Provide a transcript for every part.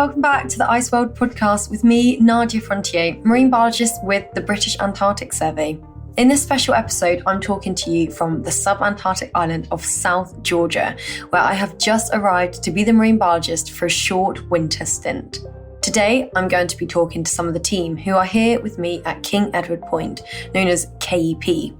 welcome back to the Ice World podcast with me, Nadia Frontier, marine biologist with the British Antarctic Survey. In this special episode, I'm talking to you from the sub-Antarctic island of South Georgia, where I have just arrived to be the marine biologist for a short winter stint. Today, I'm going to be talking to some of the team who are here with me at King Edward Point, known as KEP.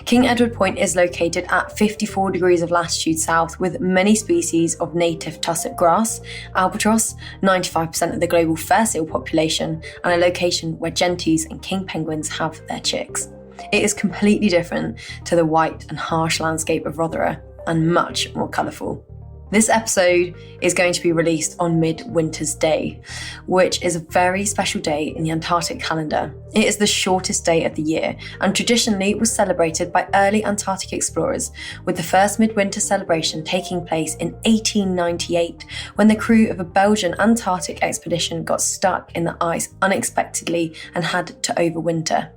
King Edward Point is located at 54 degrees of latitude south with many species of native tussock grass, albatross, 95% of the global fur seal population, and a location where gentoos and king penguins have their chicks. It is completely different to the white and harsh landscape of Rothera and much more colourful. This episode is going to be released on Midwinter's Day, which is a very special day in the Antarctic calendar. It is the shortest day of the year and traditionally was celebrated by early Antarctic explorers, with the first Midwinter celebration taking place in 1898 when the crew of a Belgian Antarctic expedition got stuck in the ice unexpectedly and had to overwinter.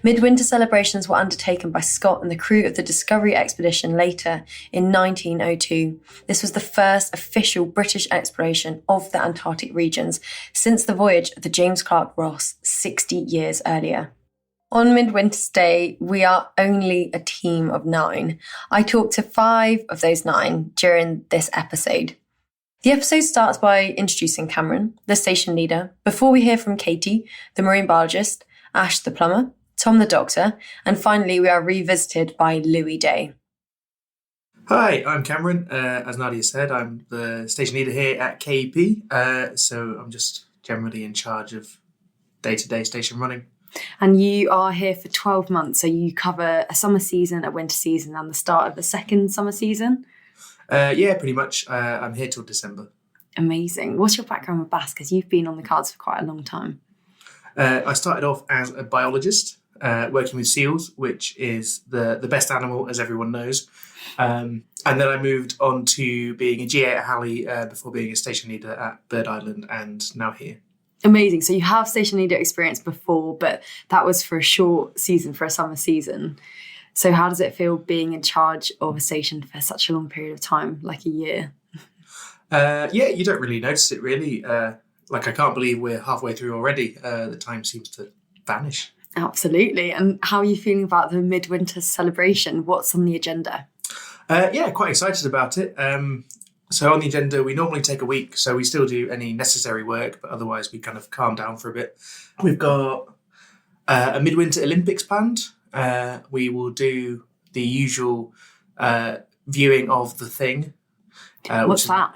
Midwinter celebrations were undertaken by Scott and the crew of the Discovery expedition later in 1902. This was the first official British exploration of the Antarctic regions since the voyage of the James Clark Ross 60 years earlier. On Midwinter's Day, we are only a team of 9. I talked to 5 of those 9 during this episode. The episode starts by introducing Cameron, the station leader, before we hear from Katie, the marine biologist, Ash the plumber, Tom the doctor, and finally we are revisited by Louis Day. Hi, I'm Cameron. As Nadia said, I'm the station leader here at KEP, so I'm just generally in charge of day-to-day station running. And you are here for 12 months, so you cover a summer season, a winter season, and the start of the second summer season? Yeah, pretty much. I'm here till December. Amazing. What's your background with BAS? Because you've been on the cards for quite a long time. I started off as a biologist, working with seals, which is the best animal, as everyone knows. And then I moved on to being a GA at Halley before being a station leader at Bird Island and now here. Amazing. So you have station leader experience before, but that was for a short season, for a summer season. So how does it feel being in charge of a station for such a long period of time, like a year? Yeah, you don't really notice it, really. I can't believe we're halfway through already. The time seems to vanish. Absolutely. And how are you feeling about the Midwinter celebration? What's on the agenda? Yeah, quite excited about it. So on the agenda, we normally take a week, so we still do any necessary work, but otherwise we kind of calm down for a bit. We've got a Midwinter Olympics planned. We will do the usual viewing of The Thing. What's that?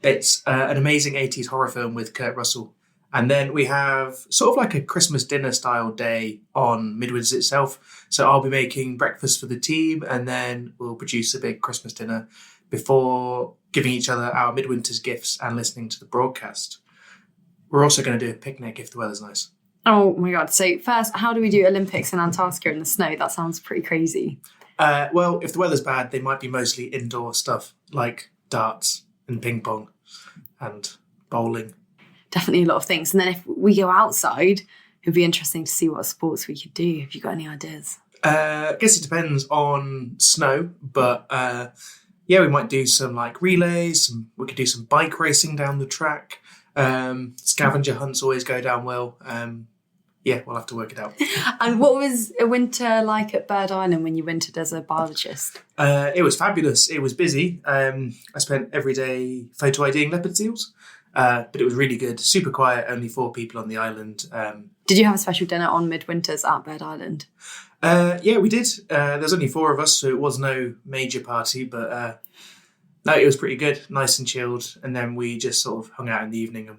It's an amazing 80s horror film with Kurt Russell. And then we have sort of like a Christmas dinner style day on Midwinter itself. So I'll be making breakfast for the team and then we'll produce a big Christmas dinner before giving each other our Midwinter's gifts and listening to the broadcast. We're also going to do a picnic if the weather's nice. Oh my God. So first, how do we do Olympics in Antarctica in the snow? That sounds pretty crazy. Well, if the weather's bad, they might be mostly indoor stuff like darts and ping pong and bowling. Definitely a lot of things. And then if we go outside, it'd be interesting to see what sports we could do. Have you got any ideas? I guess it depends on snow, but yeah, we might do some like relays. We could do some bike racing down the track. Scavenger hunts always go down well. Yeah, we'll have to work it out. And what was a winter like at Bird Island when you wintered as a biologist? It was fabulous. It was busy. I spent every day photo IDing leopard seals. But it was really good, super quiet, only 4 people on the island. Did you have a special dinner on Midwinters at Bird Island? Yeah, we did. There's only 4 of us, so it was no major party, but no, it was pretty good, nice and chilled. And then we just sort of hung out in the evening. And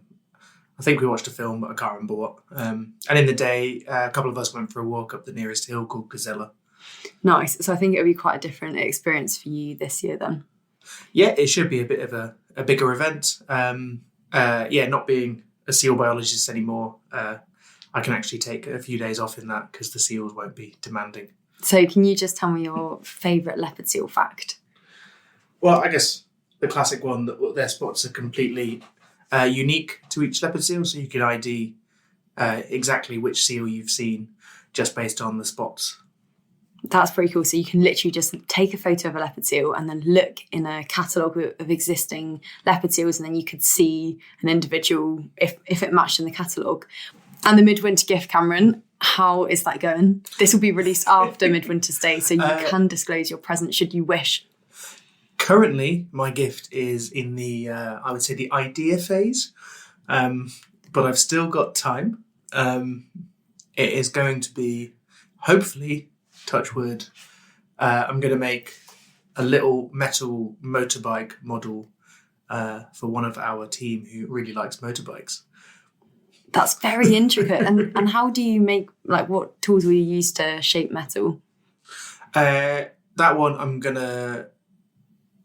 I think we watched a film, but I can't remember what. And in the day, a couple of us went for a walk up the nearest hill called Gazella. Nice. So I think it would be quite a different experience for you this year then. Yeah, it should be a bit of a bigger event. Yeah, not being a seal biologist anymore, I can actually take a few days off in that because the seals won't be demanding. So can you just tell me your favourite leopard seal fact? Well, I guess the classic one, that their spots are completely unique to each leopard seal, so you can ID exactly which seal you've seen just based on the spots. That's pretty cool. So you can literally just take a photo of a leopard seal and then look in a catalogue of existing leopard seals, and then you could see an individual if it matched in the catalogue. And the Midwinter gift, Cameron, how is that going? This will be released after Midwinter's Day, so you can disclose your present should you wish. Currently, my gift is in the, I would say, the idea phase, but I've still got time. It is going to be, hopefully, touch wood, I'm going to make a little metal motorbike model for one of our team who really likes motorbikes. That's very intricate. And how do you make, like, what tools will you use to shape metal? That one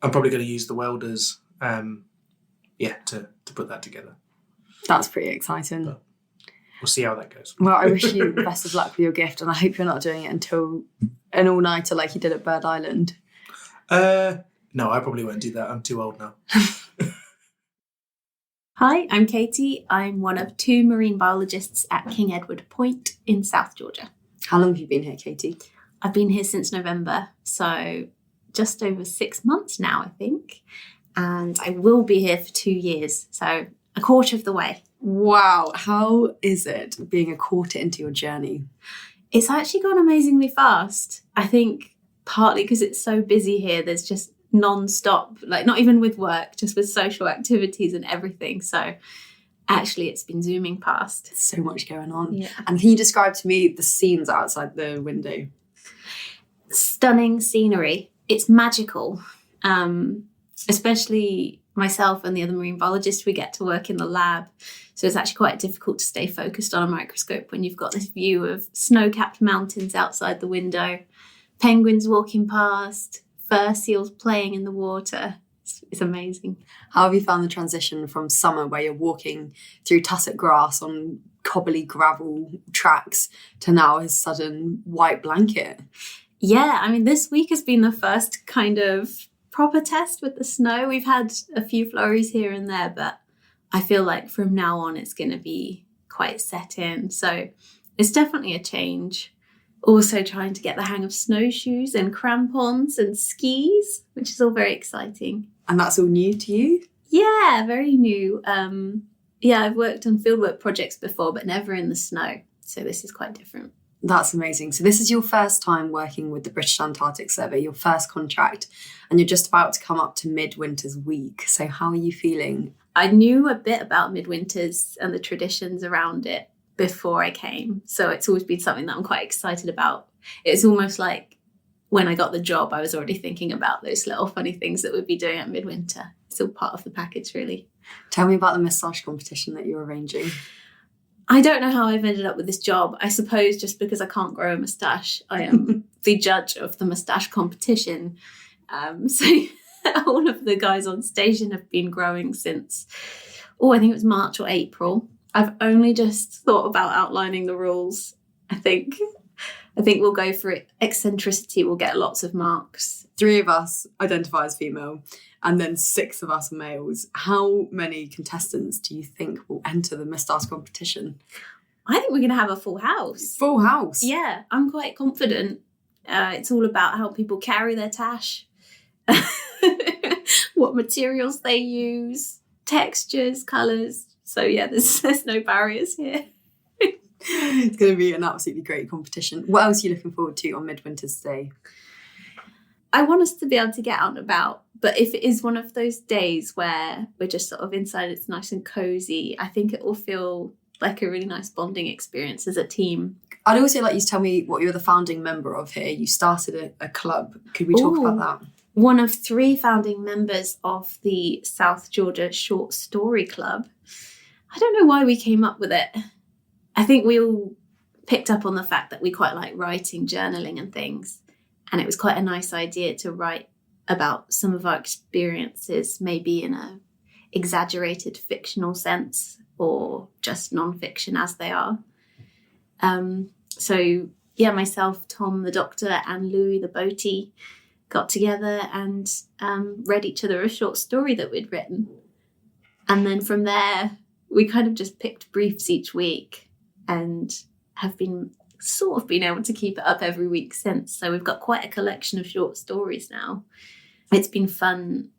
I'm probably going to use the welders, to put that together. That's pretty exciting. But we'll see how that goes. Well, I wish you the best of luck with your gift, and I hope you're not doing it until an all-nighter like you did at Bird Island. No, I probably won't do that. I'm too old now. Hi, I'm Katie. I'm one of 2 marine biologists at King Edward Point in South Georgia. How long have you been here, Katie? I've been here since November, so just over 6 months now, I think. And I will be here for 2 years, so a quarter of the way. Wow. How is it being a quarter into your journey? It's actually gone amazingly fast. I think partly because it's so busy here, there's just non-stop, like not even with work, just with social activities and everything. So actually it's been zooming past. So much going on. Yeah. And can you describe to me the scenes outside the window? Stunning scenery. It's magical. Especially myself and the other marine biologists, we get to work in the lab. So it's actually quite difficult to stay focused on a microscope when you've got this view of snow-capped mountains outside the window, penguins walking past, fur seals playing in the water. It's amazing. How have you found the transition from summer, where you're walking through tussock grass on cobbly gravel tracks, to now a sudden white blanket? Yeah, I mean, this week has been the first kind of proper test with the snow. We've had a few flurries here and there, but I feel like from now on it's going to be quite set in. So it's definitely a change. Also trying to get the hang of snowshoes and crampons and skis, which is all very exciting. And that's all new to you? Yeah, very new. I've worked on fieldwork projects before, but never in the snow. So this is quite different. That's amazing. So this is your first time working with the British Antarctic Survey, your first contract, and you're just about to come up to Midwinter's week. So how are you feeling? I knew a bit about Midwinter's and the traditions around it before I came. So it's always been something that I'm quite excited about. It's almost like when I got the job, I was already thinking about those little funny things that we'd be doing at Midwinter. It's all part of the package, really. Tell me about the moustache competition that you're arranging. I don't know how I've ended up with this job. I suppose just because I can't grow a moustache. I am the judge of the moustache competition. So all of the guys on station have been growing since, I think it was March or April. I've only just thought about outlining the rules. I think we'll go for it. Eccentricity will get lots of marks. 3 of us identify as female, and then 6 of us are males. How many contestants do you think will enter the moustache competition? I think we're going to have a full house. Full house? Yeah, I'm quite confident. It's all about how people carry their tash, what materials they use, textures, colours. So yeah, there's no barriers here. It's going to be an absolutely great competition. What else are you looking forward to on Midwinter's Day? I want us to be able to get out and about, but if it is one of those days where we're just sort of inside, it's nice and cozy, I think it will feel like a really nice bonding experience as a team. I'd also like you to tell me what you're the founding member of here. You started a club. Could we talk about that? One of 3 founding members of the South Georgia Short Story Club. I don't know why we came up with it. I think we all picked up on the fact that we quite like writing, journaling and things. And it was quite a nice idea to write about some of our experiences, maybe in a exaggerated fictional sense or just non-fiction as they are. Myself, Tom the doctor and Louis the boatie got together and read each other a short story that we'd written. And then from there, we kind of just picked briefs each week and have been sort of been able to keep it up every week since. So we've got quite a collection of short stories now. It's been fun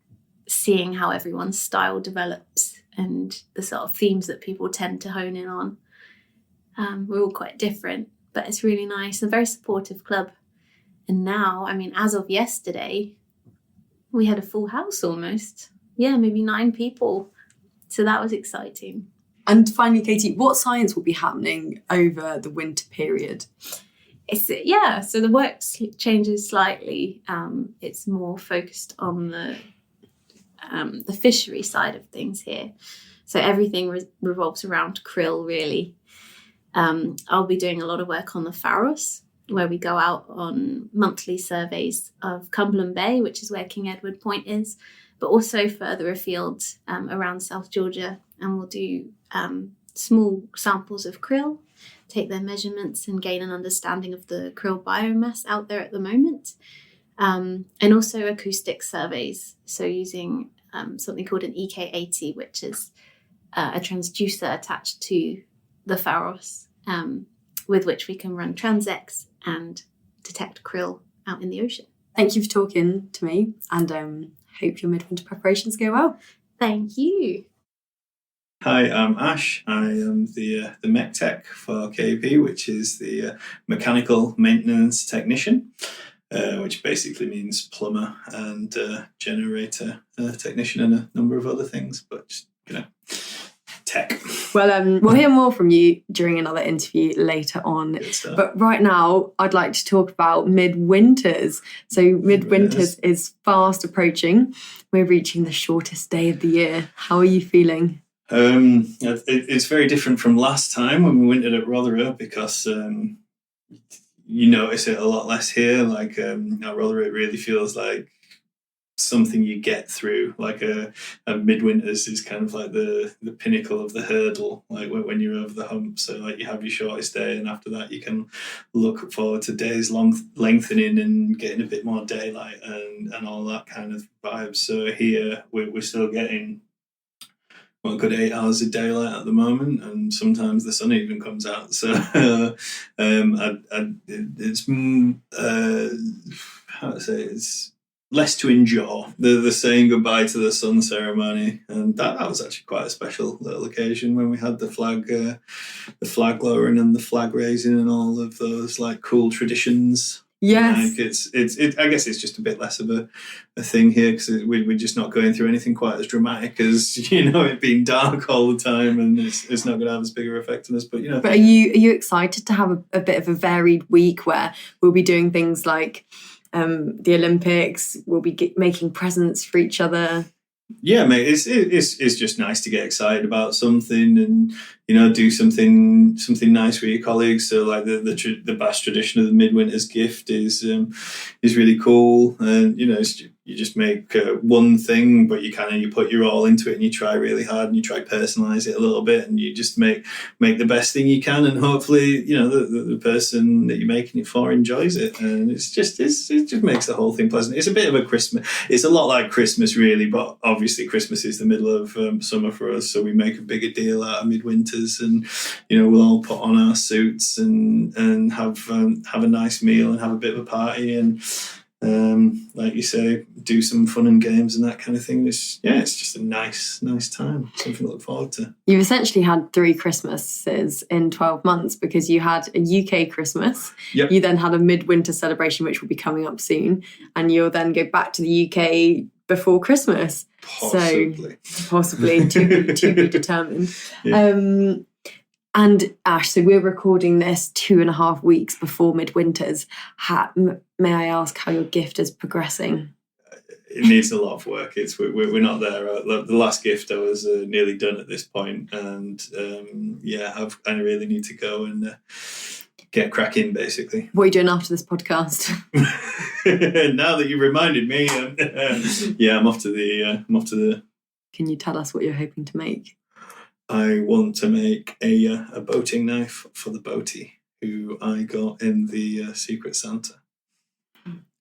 seeing how everyone's style develops and the sort of themes that people tend to hone in on. We're all quite different, but it's really nice. A very supportive club. And now, I mean, as of yesterday, we had a full house almost. Yeah, maybe 9 people. So that was exciting. And finally, Katie, what science will be happening over the winter period? So the work changes slightly. It's more focused on the fishery side of things here. So everything revolves around krill, really. I'll be doing a lot of work on the Pharos, where we go out on monthly surveys of Cumberland Bay, which is where King Edward Point is, but also further afield around South Georgia. And we'll do small samples of krill, take their measurements and gain an understanding of the krill biomass out there at the moment. And also acoustic surveys. So using something called an EK80, which is a transducer attached to the Pharos, with which we can run transects and detect krill out in the ocean. Thank you for talking to me, and hope your midwinter preparations go well. Thank you. Hi, I'm Ash. I am the Mechtech for KP, which is the mechanical maintenance technician, which basically means plumber and generator technician and a number of other things, but just, tech. Well, we'll hear more from you during another interview later on. But right now, I'd like to talk about Midwinters. So Midwinters is fast approaching. We're reaching the shortest day of the year. How are you feeling? It's very different from last time when we wintered at Rotherham, because you notice it a lot less here. Like at Rotherham, it really feels like something you get through. Like a midwinters is kind of like the pinnacle of the hurdle, like when you're over the hump. So like you have your shortest day, and after that you can look forward to days lengthening and getting a bit more daylight and all that kind of vibe. So here we're still getting a good 8 hours of daylight at the moment, and sometimes the sun even comes out. So it's how to say, it's less to endure, the saying goodbye to the sun ceremony, and that was actually quite a special little occasion when we had the flag lowering and the flag raising and all of those like cool traditions. Yes, like I guess it's just a bit less of a thing here, because we're just not going through anything quite as dramatic as it being dark all the time, and it's not going to have as big an effect on us. But But are you excited to have a bit of a varied week where we'll be doing things like the Olympics? We'll be making presents for each other. Yeah, mate, it's just nice to get excited about something and do something nice for your colleagues. So like the Bash tradition of the Midwinter's gift is really cool, and you just make one thing, but you put your all into it, and you try really hard, and you try personalize it a little bit, and you just make the best thing you can, and hopefully the person that you're making it for enjoys it, and it just makes the whole thing pleasant. It's a bit of a Christmas. It's a lot like Christmas really, but obviously Christmas is the middle of summer for us, so we make a bigger deal out of Midwinters, and we'll all put on our suits and have a nice meal and have a bit of a party, and like you say, do some fun and games and that kind of thing. It's just a nice time, something to look forward to. You've essentially had 3 Christmases in 12 months, because you had a UK Christmas, yep. You then had a midwinter celebration, which will be coming up soon, and you'll then go back to the UK before Christmas. Possibly to be determined. Yeah. And Ash, so we're recording this 2.5 weeks before Midwinters. May I ask how your gift is progressing? It needs a lot of work. We're not there. The last gift I was nearly done at this point, and I really need to go and get cracking. Basically, what are you doing after this podcast? Now that you reminded me, I'm off to the. Can you tell us what you're hoping to make? I want to make a boating knife for the boatie who I got in the Secret Santa.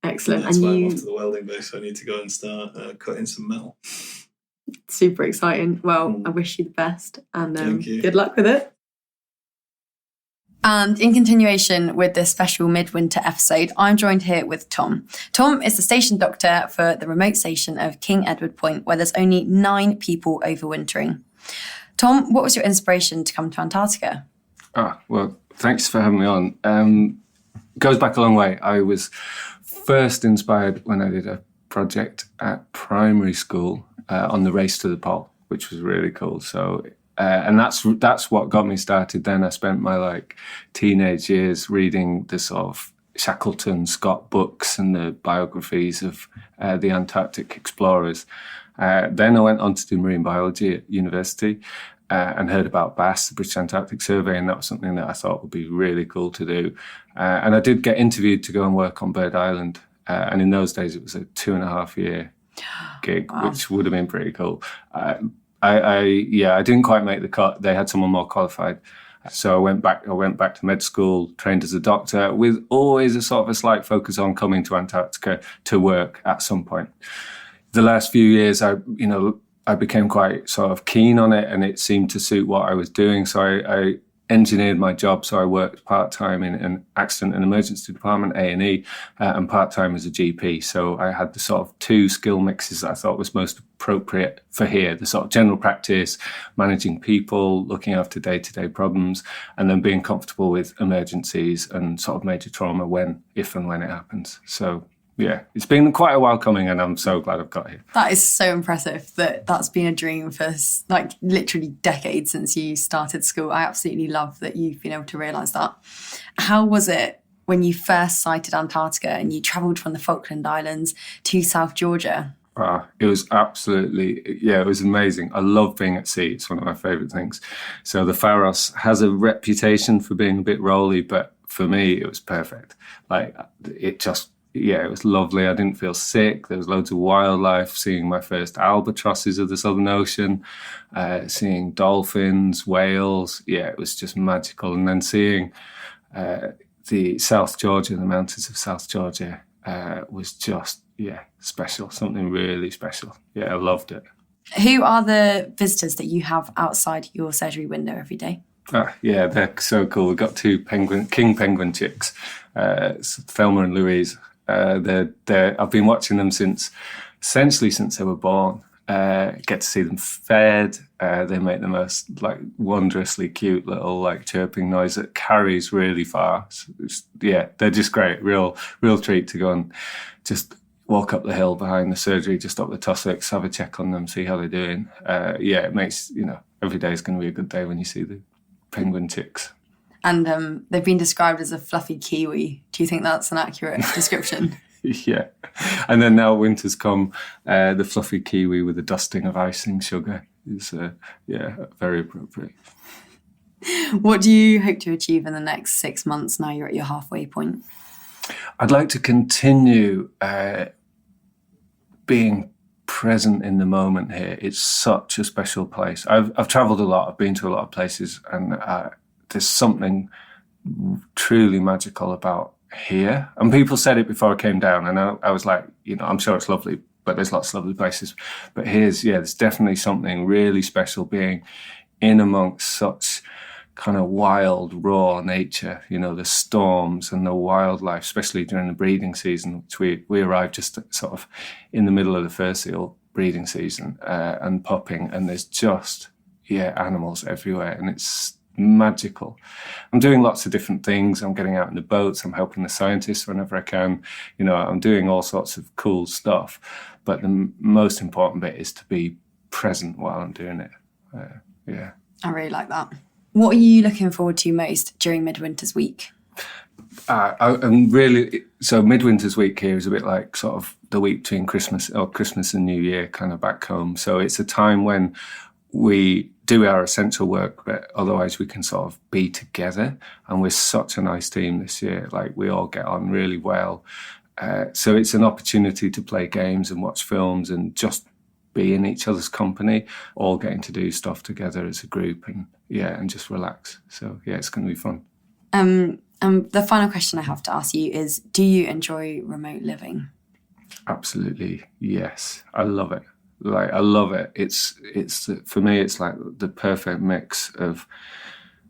Excellent. And that's why I'm off to the welding base. So I need to go and start cutting some metal. Super exciting. Well, I wish you the best, and Thank you. Good luck with it. And in continuation with this special midwinter episode, I'm joined here with Tom. Tom is the station doctor for the remote station of King Edward Point, where there's only 9 people overwintering. Tom, what was your inspiration to come to Antarctica? Well, thanks for having me on. Goes back a long way. I was first inspired when I did a project at primary school on the race to the pole, which was really cool. So, and that's what got me started. Then I spent my teenage years reading the sort of Shackleton Scott books and the biographies of the Antarctic explorers. Then I went on to do marine biology at university and heard about BAS, the British Antarctic Survey, and that was something that I thought would be really cool to do. And I did get interviewed to go and work on Bird Island. And in those days, it was a 2.5-year gig, wow, which would have been pretty cool. I didn't quite make the cut. They had someone more qualified. So I went back to med school, trained as a doctor, with always a sort of a slight focus on coming to Antarctica to work at some point. The last few years, I became quite sort of keen on it, and it seemed to suit what I was doing. So I engineered my job. So I worked part-time in an accident and emergency department, A&E, and part-time as a GP. So I had the sort of 2 skill mixes that I thought was most appropriate for here, the sort of general practice, managing people, looking after day-to-day problems, and then being comfortable with emergencies and sort of major trauma if and when it happens. So yeah, it's been quite a while coming, and I'm so glad I've got here. That is so impressive that's been a dream for literally decades since you started school. I absolutely love that you've been able to realise that. How was it when you first sighted Antarctica and you travelled from the Falkland Islands to South Georgia? It was it was amazing. I love being at sea. It's one of my favourite things. So the Faroes has a reputation for being a bit rolly, but for me, it was perfect. It was lovely. I didn't feel sick. There was loads of wildlife, seeing my first albatrosses of the Southern Ocean, seeing dolphins, whales. Yeah, it was just magical. And then seeing the South Georgia, the mountains of South Georgia, was just, special, something really special. Yeah, I loved it. Who are the visitors that you have outside your surgery window every day? They're so cool. We've got 2 king penguin chicks, Thelma and Louise. I've been watching them since they were born. Get to see them fed. They make the most wondrously cute little chirping noise that carries really far. They're just great. Real treat to go and just walk up the hill behind the surgery, just up the Tussocks, have a check on them, see how they're doing. It makes, every day is going to be a good day when you see the penguin chicks. And they've been described as a fluffy kiwi. Do you think that's an accurate description? Yeah. And then now winter's come, the fluffy kiwi with a dusting of icing sugar is, very appropriate. What do you hope to achieve in the next 6 months now you're at your halfway point? I'd like to continue being present in the moment here. It's such a special place. I've travelled a lot. I've been to a lot of places, and there's something truly magical about here. And people said it before I came down, and I was like, I'm sure it's lovely, but there's lots of lovely places. But there's definitely something really special being in amongst such kind of wild, raw nature, the storms and the wildlife, especially during the breeding season, which we arrived just sort of in the middle of the fur seal breeding season and pupping, and there's just, animals everywhere, and it's magical. I'm doing lots of different things. I'm getting out in the boats. I'm helping the scientists whenever I can. I'm doing all sorts of cool stuff. But the most important bit is to be present while I'm doing it. I really like that. What are you looking forward to most during Midwinter's week? I'm really, so Midwinter's week here is a bit like sort of the week between Christmas and New Year, kind of back home. So it's a time when we do our essential work, but otherwise we can sort of be together. And we're such a nice team this year. We all get on really well. So it's an opportunity to play games and watch films and just be in each other's company, all getting to do stuff together as a group and just relax. So it's going to be fun. The final question I have to ask you is, do you enjoy remote living? Absolutely, yes. I love it. I love it. It's for me, it's like the perfect mix of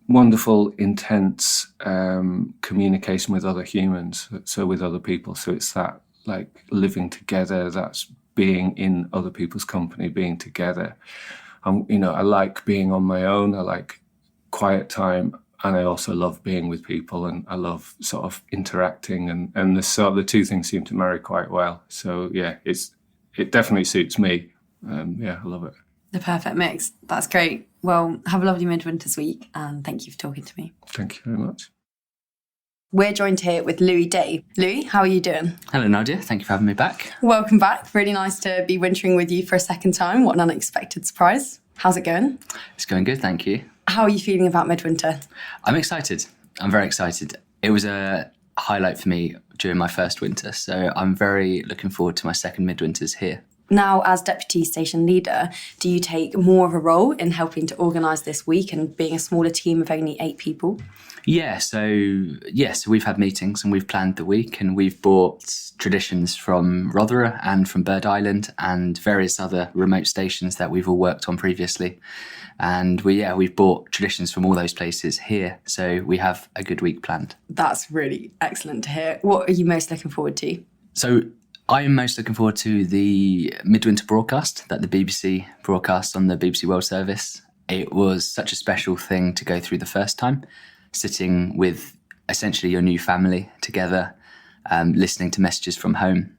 wonderful, intense communication with other humans, so with other people. So it's that like living together, that's being in other people's company, being together. I like being on my own. I like quiet time, and I also love being with people, and I love sort of interacting, and the two things seem to marry quite well. So yeah, it definitely suits me. I love it. The perfect mix. That's great. Well, have a lovely Midwinter's week, and thank you for talking to me. Thank you very much. We're joined here with Louis Day. Louis, how are you doing? Hello, Nadia. Thank you for having me back. Welcome back. Really nice to be wintering with you for a second time. What an unexpected surprise. How's it going? It's going good, thank you. How are you feeling about Midwinter? I'm excited. I'm very excited. It was a highlight for me during my first winter, so I'm very looking forward to my second Midwinters here. Now, as Deputy Station Leader, do you take more of a role in helping to organise this week and being a smaller team of only 8 people? So we've had meetings and we've planned the week, and we've brought traditions from Rotherham and from Bird Island and various other remote stations that we've all worked on previously. And we've brought traditions from all those places here, so we have a good week planned. That's really excellent to hear. What are you most looking forward to? So I am most looking forward to the Midwinter broadcast that the BBC broadcast on the BBC World Service. It was such a special thing to go through the first time, sitting with essentially your new family together, listening to messages from home.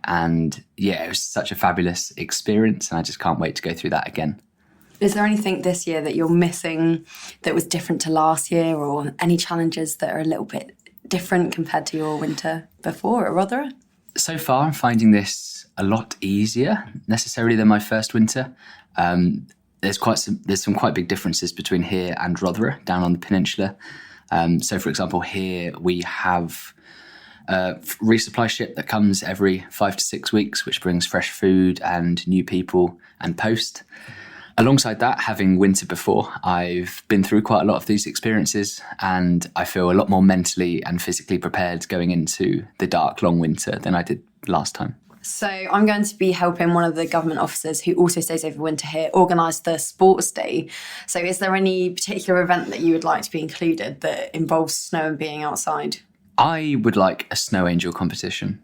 And it was such a fabulous experience, and I just can't wait to go through that again. Is there anything this year that you're missing that was different to last year, or any challenges that are a little bit different compared to your winter before at Rotherham? So far, I'm finding this a lot easier necessarily than my first winter. There's some quite big differences between here and Rotherham down on the peninsula. So, for example, here we have a resupply ship that comes every 5 to 6 weeks, which brings fresh food and new people and post. Alongside that, having winter before, I've been through quite a lot of these experiences, and I feel a lot more mentally and physically prepared going into the dark, long winter than I did last time. So I'm going to be helping one of the government officers who also stays over winter here organise the sports day. So is there any particular event that you would like to be included that involves snow and being outside? I would like a snow angel competition.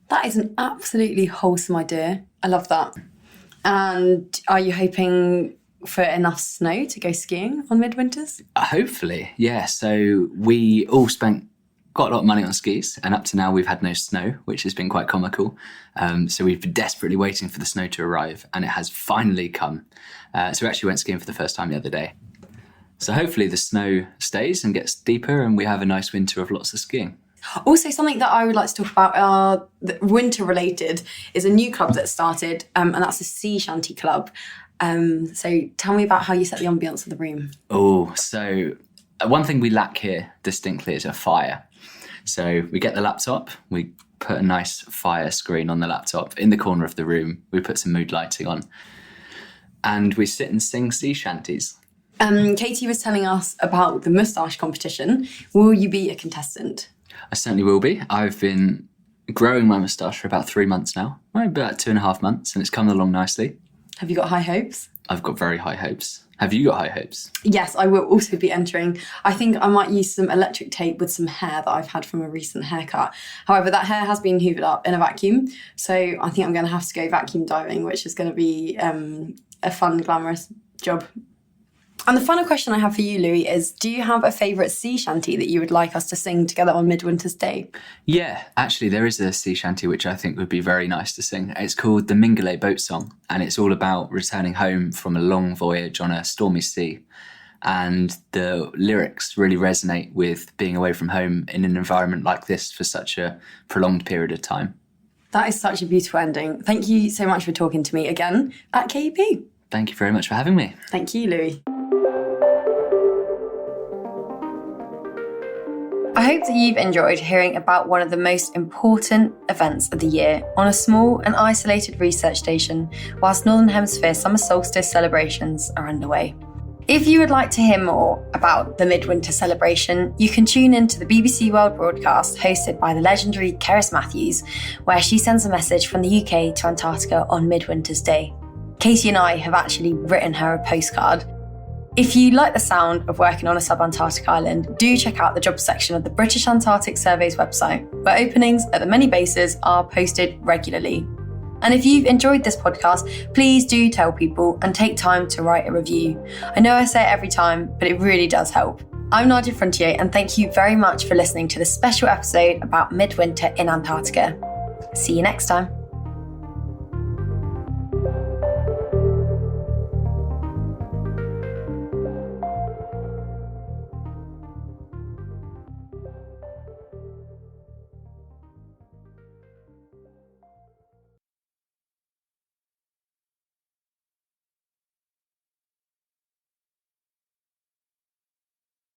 That is an absolutely wholesome idea. I love that. And are you hoping for enough snow to go skiing on Midwinters? Hopefully, yeah. So we all spent quite a lot of money on skis, and up to now we've had no snow, which has been quite comical. So we've been desperately waiting for the snow to arrive, and it has finally come. So we actually went skiing for the first time the other day. So hopefully the snow stays and gets deeper, and we have a nice winter of lots of skiing. Also, something that I would like to talk about, winter related, is a new club that started, and that's a sea shanty club. So tell me about how you set the ambience of the room. Oh, so one thing we lack here distinctly is a fire. So we get the laptop, we put a nice fire screen on the laptop in the corner of the room, we put some mood lighting on, and we sit and sing sea shanties. Katie was telling us about the moustache competition. Will you be a contestant? I certainly will be. I've been growing my moustache for about 3 months now, about 2.5 months, and it's come along nicely. Have you got high hopes? I've got very high hopes. Have you got high hopes? Yes, I will also be entering. I think I might use some electric tape with some hair that I've had from a recent haircut. However, that hair has been hoovered up in a vacuum, so I think I'm going to have to go vacuum diving, which is going to be a fun, glamorous job. And the final question I have for you, Louis, is do you have a favourite sea shanty that you would like us to sing together on Midwinter's Day? Yeah, actually there is a sea shanty which I think would be very nice to sing. It's called the Mingulay Boat Song, and it's all about returning home from a long voyage on a stormy sea. And the lyrics really resonate with being away from home in an environment like this for such a prolonged period of time. That is such a beautiful ending. Thank you so much for talking to me again at KEP. Thank you very much for having me. Thank you, Louis. I hope that you've enjoyed hearing about one of the most important events of the year on a small and isolated research station whilst Northern Hemisphere summer solstice celebrations are underway. If you would like to hear more about the Midwinter celebration, you can tune in to the BBC World broadcast hosted by the legendary Cerys Matthews, where she sends a message from the UK to Antarctica on Midwinter's Day. Katie and I have actually written her a postcard. If you like the sound of working on a sub-Antarctic island, do check out the jobs section of the British Antarctic Survey's website, where openings at the many bases are posted regularly. And if you've enjoyed this podcast, please do tell people and take time to write a review. I know I say it every time, but it really does help. I'm Nadia Frontier, and thank you very much for listening to this special episode about midwinter in Antarctica. See you next time.